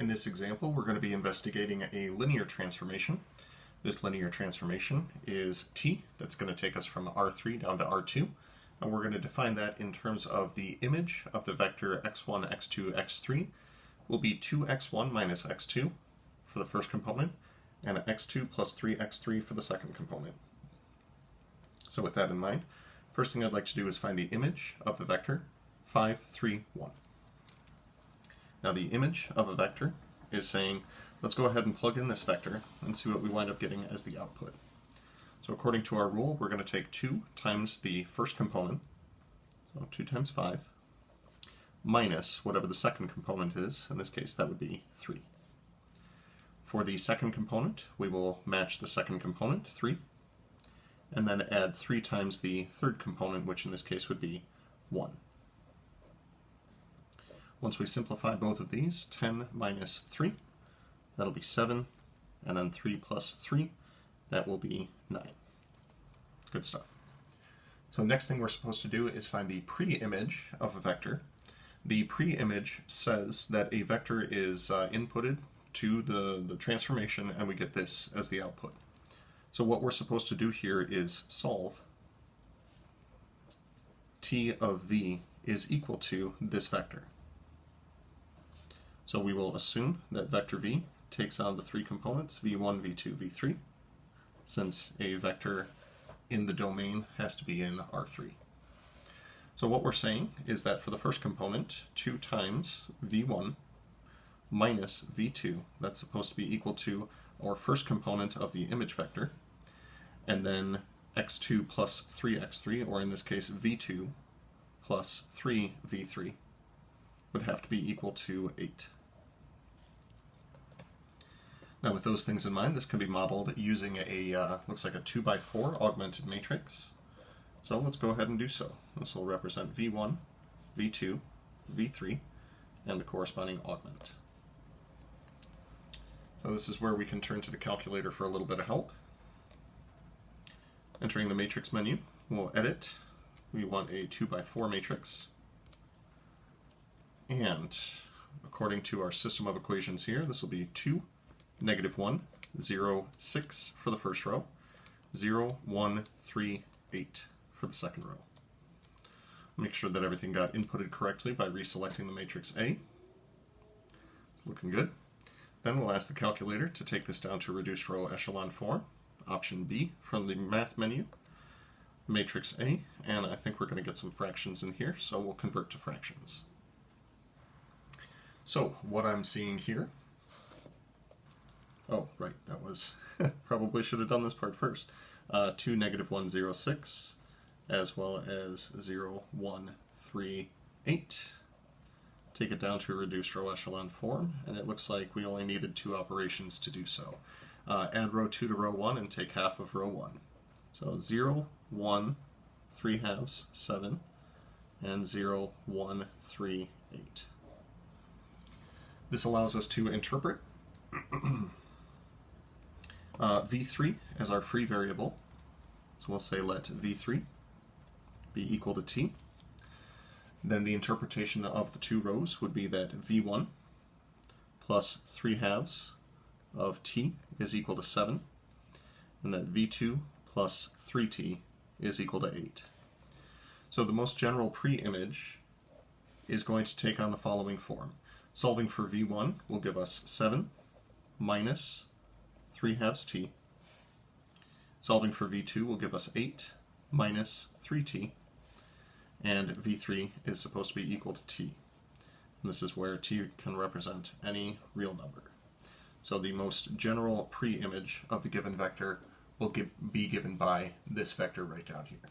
In this example, we're going to be investigating a linear transformation. This linear transformation is t, that's going to take us from R3 down to R2, and we're going to define that in terms of the image of the vector x1, x2, x3 will be 2x1 minus x2 for the first component, and x2 plus 3x3 for the second component. So with that in mind, first thing I'd like to do is find the image of the vector 5, 3, 1. Now the image of a vector is saying, let's go ahead and plug in this vector and see what we wind up getting as the output. So according to our rule, we're going to take 2 times the first component, so 2 times 5, minus whatever the second component is. In this case, that would be 3. For the second component, we will match the second component, 3, and then add 3 times the third component, which in this case would be 1. Once we simplify both of these, 10 minus 3, that'll be 7, and then 3 plus 3, that will be 9. Good stuff. So next thing we're supposed to do is find the pre-image of a vector. The pre-image says that a vector is inputted to the transformation, and we get this as the output. So what we're supposed to do here is solve t of v is equal to this vector. So we will assume that vector v takes on the 3 components, v1, v2, v3, since a vector in the domain has to be in R3. So what we're saying is that for the first component, 2 times v1 minus v2, that's supposed to be equal to our first component of the image vector, and then x2 plus 3x3, or in this case v2 plus 3v3, would have to be equal to 8. Now with those things in mind, this can be modeled using a, looks like a 2x4 augmented matrix. So let's go ahead and do so. This will represent v1, v2, v3, and the corresponding augment. So this is where we can turn to the calculator for a little bit of help. Entering the matrix menu, we'll edit. We want a 2x4 matrix. And according to our system of equations here, this will be 2, -1, 0, 6 for the first row, 0, 1, 3, 8 for the second row. Make sure that everything got inputted correctly by reselecting the matrix A. It's looking good. Then we'll ask the calculator to take this down to reduced row echelon form, option B from the math menu, matrix A, and I think we're going to get some fractions in here, so we'll convert to fractions. So what I'm seeing here, oh right, that was, probably should have done this part first, 2, -1, 0, 6, as well as 0, 1, 3, 8. Take it down to a reduced row echelon form, and it looks like we only needed 2 operations to do so. Add row 2 to row 1 and take half of row 1. So 0, 1, 3 halves, 7, and 0, 1, 3, 8. This allows us to interpret v3 as our free variable. So we'll say let v3 be equal to t. Then the interpretation of the 2 rows would be that v1 plus 3 halves of t is equal to 7, and that v2 plus 3t is equal to 8. So the most general pre-image is going to take on the following form. Solving for v1 will give us 7 minus 3 halves t. Solving for v2 will give us 8 minus 3t. And v3 is supposed to be equal to t. And this is where t can represent any real number. So the most general pre-image of the given vector will be given by this vector right down here.